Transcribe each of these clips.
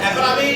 এখন আমি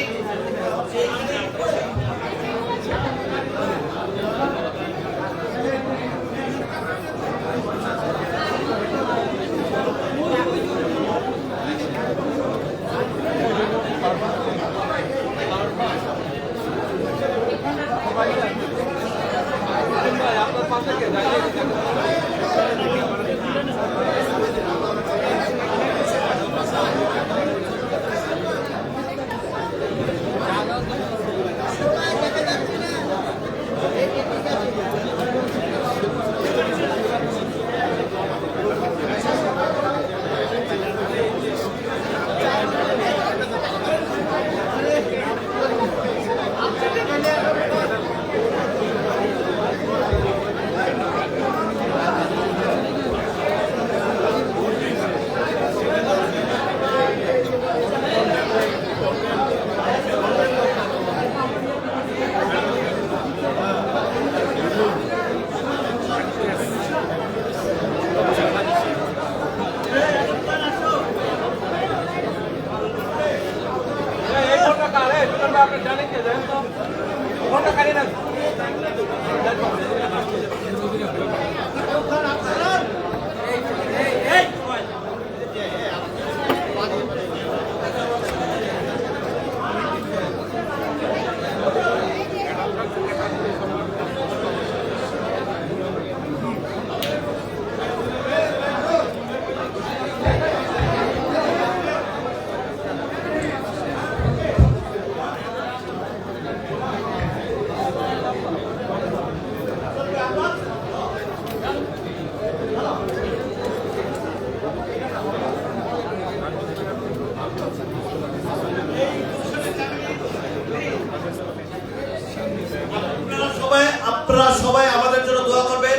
আপনারা সবাই আমাদের জন্য দোয়া করবেন।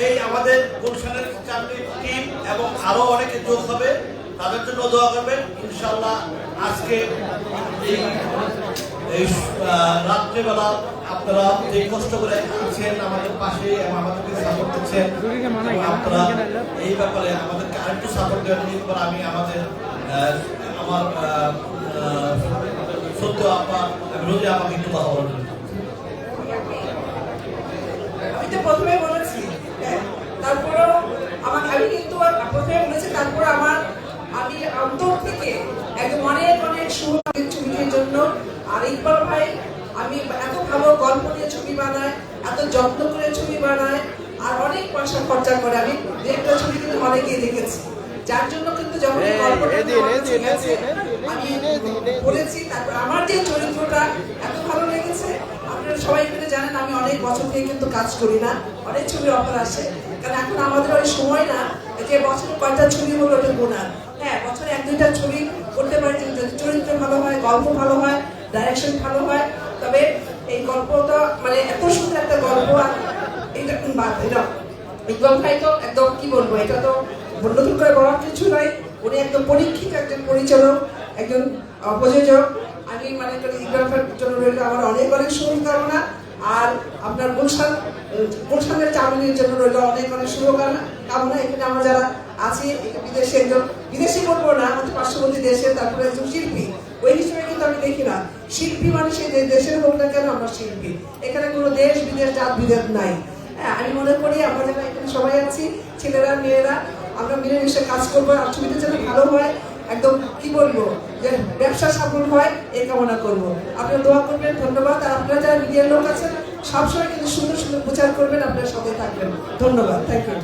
এই আমাদের গুলশানের চাকরি টিম এবং আরো অনেকে যোগ হবে, তাদের জন্য দোয়া করবেন ইনশাআল্লাহ। আজকে এই রাত্রিবেলা আপনারা যে কষ্ট করে আছেন আমাদের পাশে এবং আমাদেরকে সাপোর্ট দিচ্ছেন, আপনারা এই ব্যাপারে আমাদেরকে আরেকটু সাপোর্ট দেওয়ার পর আমি আমার সত্য আপা রোজে আমাকে একটু কথা বলবেন। আমি তো প্রথমে বলেছি, তারপরেও আমি কিন্তু প্রথমে বলেছি, তারপর আমি অন্তর থেকে একদম অনেক অনেক ছবির জন্য। আর ইকবাল ভাই আমি এত ভালো গল্প নিয়ে ছবি বানায়, এত যত্ন করে ছবি বানায়, আর অনেক পয়সা খরচা করে। আমি একটা ছবি কিন্তু হলে গিয়ে দেখেছি, যার জন্য কিন্তু যখন গল্পটা আমি বলেছি, তারপর আমার যে চরিত্রটা এত ভালো লেগেছে। আপনারা সবাই কিন্তু জানেন আমি অনেক বছর থেকে কিন্তু কাজ করি না, অনেক ছবির অফার আসে, কারণ এখন আমাদের ওই সময় না যে বছরে কয়টা ছবি হলো ওটা গোনার। হ্যাঁ, বছরে 1-2টা ছবি করতে পারি যদি চরিত্র ভালো হয়, গল্প ভালো হয়, ডাইরেকশন ভালো হয়। তবে এই গল্পটা মানে এত সুন্দর একটা গল্প, আর এটা ইকবাল ভাই তো একদম কি বলবো, এটা তো নতুন করে বলার কিছু নয়। উনি একদম পরীক্ষিত একজন পরিচালক, একজন প্রযোজক। আমি মনে করি ইকবাল ভাইয়ের জন্য রইল আমার অনেক অনেক শুভকামনা। আর আপনার গুলশানের চাকরির জন্য রইল অনেক অনেক শুভকামনা। এখানে আমরা যারা আছি বিদেশে, একজন বিদেশি বলবো না, আমাদের পার্শ্ববর্তী দেশে, তারপরে একজন শিল্পী, ওই হিসেবে কিন্তু আমি দেখি না শিল্পী মানে সে দেশের হোক না কেন আমরা শিল্পী। এখানে কোনো দেশ বিদেশ জাত বিভেদ নাই। হ্যাঁ, আমি মনে করি আমরা যারা এখানে সবাই আছি, ছেলেরা মেয়েরা, আমরা মিলেমিশে কাজ করবো, আর ছবিটা যেন ভালো হয়, একদম কি বলবো যে ব্যবসা সফল হয় এই কামনা করবো। আপনারা দোয়া করবেন, ধন্যবাদ। আর আপনারা যারা মিডিয়ার লোক আছেন সবসময় কিন্তু সুন্দর সুন্দর প্রচার করবেন, আপনারা সাথে থাকবেন। ধন্যবাদ, থ্যাংক ইউ।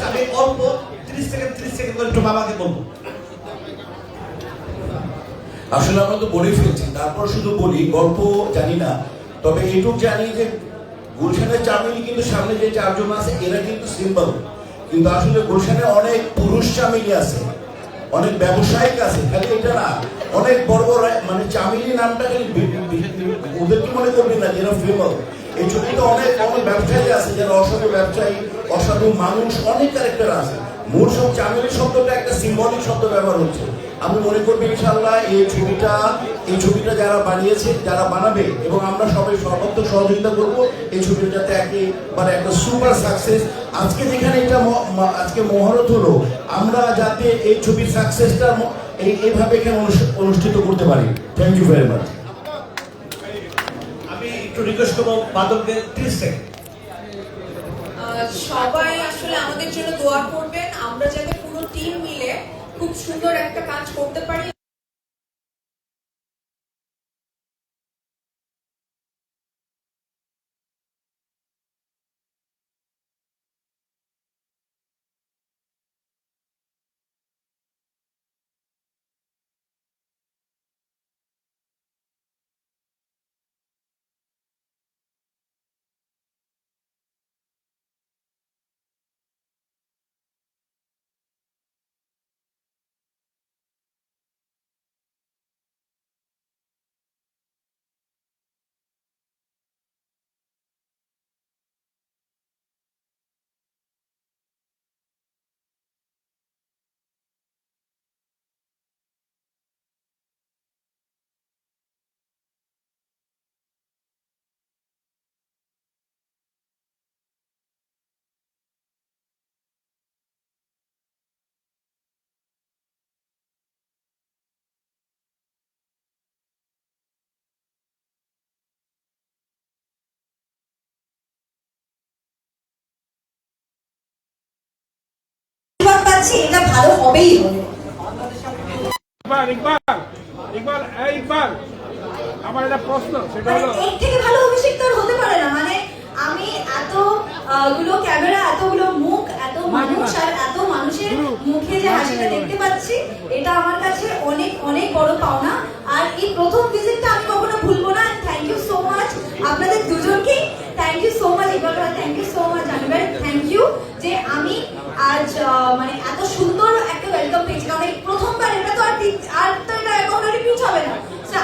আমি অল্প 30 সেকেন্ড করে একটু বাবাকে বলবো। আসলে আমরা তো বলেই ফেলছি, তারপর শুধু বলি গল্প জানি না, তবে এইটুক জানি যে গুলশানের চামিলি কিন্তু সামনে যে 4 জন আছে এরা কিন্তু সিম্পল, কিন্তু আসলে গুলশানে অনেক পুরুষ চামিলি আছে, অনেক ব্যবসায়িক আছে। খালি এটা না, অনেক বড় বড় মানে চামিলি নামটা খালি ওদের কি মনে করবি না যারা ফেমাস। এই ছবিতে অনেক ব্যবসায়ী আছে যারা অসংখ্য ব্যবসায়ী অসাধু মানুষ, অনেক ক্যারেক্টার আছে। মূল সব চামেলি শব্দটা একটা সিম্বলিক শব্দ ব্যবহার হচ্ছে। আমি মনে করবো ইনশাআল্লাহ এই ছবিটা যারা বানিয়েছে, যারা বানাবে, এবং আমরা সবাই সর্বাত্মক সহযোগিতা করবো এই ছবিটা যাতে একেবারে একটা সুপার সাকসেস। আজকে যেখানে এটা আজকে মহরত হলো, আমরা যাতে এই ছবির সাকসেসটা এইভাবে এখানে অনুষ্ঠিত করতে পারি। Thank you very much. আমি একটু রিকোয়েস্ট করবো বাদকদের 30 সেকেন্ড। সবাই আসলে আমাদের জন্য দোয়া করবেন, আমরা যাতে পুরো টিম মিলে খুব সুন্দর একটা কাজ করতে পারি। এটা ভালো হবেই হবে। ইকবাল, আমার একটা প্রশ্ন, সেটা হলো এর থেকে ভালো অভিষেক তো আর হতে পারে না। মানে আমি এতগুলো ক্যামেরা, এতগুলো মুখ, এত মানুষ আর এত মানুষের মুখে যে হাসিটা দেখতে পাচ্ছি, এটা আমার কাছে অনেক অনেক বড় পাওনা। আর এই প্রথম ভিজিটটা আমি কখনো ভুলবো না। থ্যাংক ইউ সো মাচ আপনাদের দুজনকে। Thank you so much Iqbal ভাই, thank you so much Anwar, thank you যে আমি আজ মানে এত সুন্দর একটা ওয়েলকাম পেয়েছি। কারণ এই প্রথমবার, এটা তো আর তো এটা কখনো রিপিট হবে না।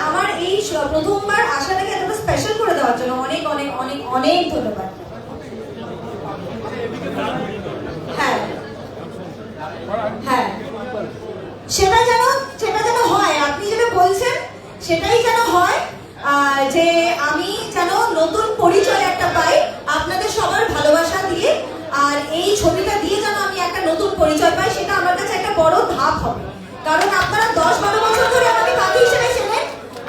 আমার এই প্রথমবার আশাটাকে এতটা স্পেশাল করে দেওয়ার জন্য অনেক অনেক অনেক অনেক ধন্যবাদ। হ্যাঁ হ্যাঁ, সেটা যেন হয়, আপনি যেটা বলছেন সেটাই যেন হয়, যে আমি যেন নতুন পরিচয় একটা পাই আপনাদের সবার ভালোবাসা দিয়ে। আর এই ছবিটা দিয়ে যেন আমি একটা নতুন পরিচয় পাই, সেটা আমার কাছে একটা বড় ধাপ হবে। কারণ আপনারা 10-12 বছর ধরে আমাকে কাকি হিসেবে চেনেন,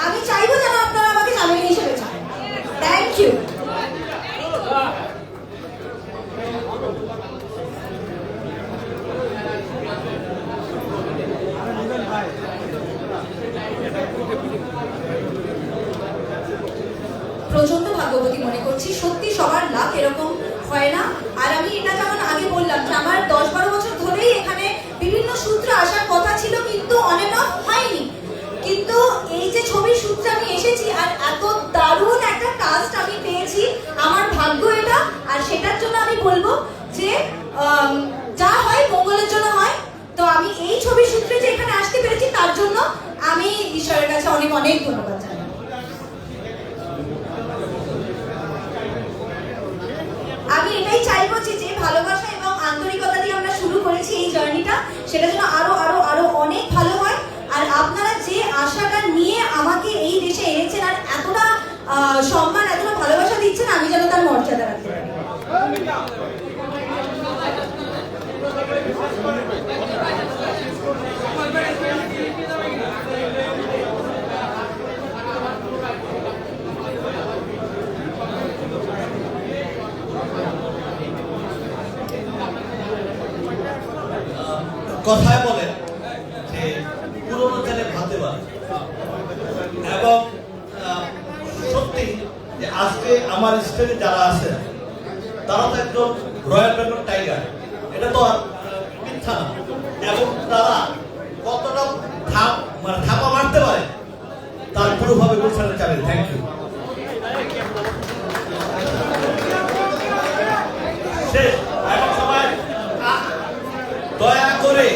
আমি চাইবো যেন আপনারা আমাকে চামেলি হিসেবে চান। Thank you. প্রচন্ড ভাগ্যবতী মনে করছি, সত্যি সবার লাভ এরকম হয় না। আর আমি এটা যেমন আগে বললাম যে আমার 10-12 বছর ধরেই এখানে বিভিন্ন সূত্রে আসার কথা ছিল, কিন্তু অন এন্ড অফ হয়নি। কিন্তু এই যে ছবির সূত্রে আমি এসেছি আর এত দারুণ একটা কাস্ট আমি পেয়েছি, আমার ভাগ্য এটা। আর সেটার জন্য আমি বলবো যে যা হয় মঙ্গলের জন্য হয়। তো আমি এই ছবির সূত্রে যে এখানে আসতে পেরেছি তার জন্য আমি ঈশ্বরের কাছে অনেক অনেক ধন্যবাদ জানাই। আমি এটাই চাইবো যে ভালোবাসা এবং আন্তরিকতা দিয়ে আমরা শুরু করেছি এই জার্নিটা, সেটা যেন আরো আরো আরো অনেক ভালো হয়। আর আপনারা যে আশাটা নিয়ে আমাকে এই দেশে এনেছেন আর এতটা সম্মান, এতটা ভালোবাসা দিচ্ছেন, আমি যেন তার মর্যাদা রাখতে পারি। কথায় বলে যে পুরোনো চালে ভাতে বাড়ে, এবং সত্যি যে আজকে আমার স্টেজে যারা আছে তারা তো একদম রয়্যাল বেঙ্গল টাইগার, এটা তো আর মিথ্যা না। এবং তারা কতটা থাপা মারতে পারে তার পুরোভাবে গুলশানের চালে। Thank you. শেষ। এখন সবাই দয়া করে